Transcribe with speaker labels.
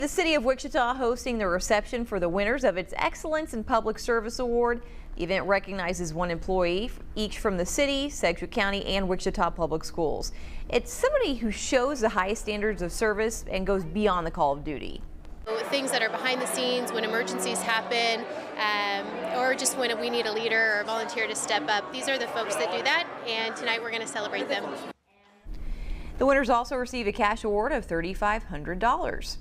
Speaker 1: The city of Wichita hosting the reception for the winners of its Excellence in Public Service Award. The event recognizes one employee, each from the city, Sedgwick County, and Wichita Public Schools. It's somebody who shows the highest standards of service and goes beyond the call of duty.
Speaker 2: Things that are behind the scenes when emergencies happen, or just when we need a leader or a volunteer to step up. These are the folks that do that, and tonight we're going to celebrate them.
Speaker 1: The winners also receive a cash award of $3,500.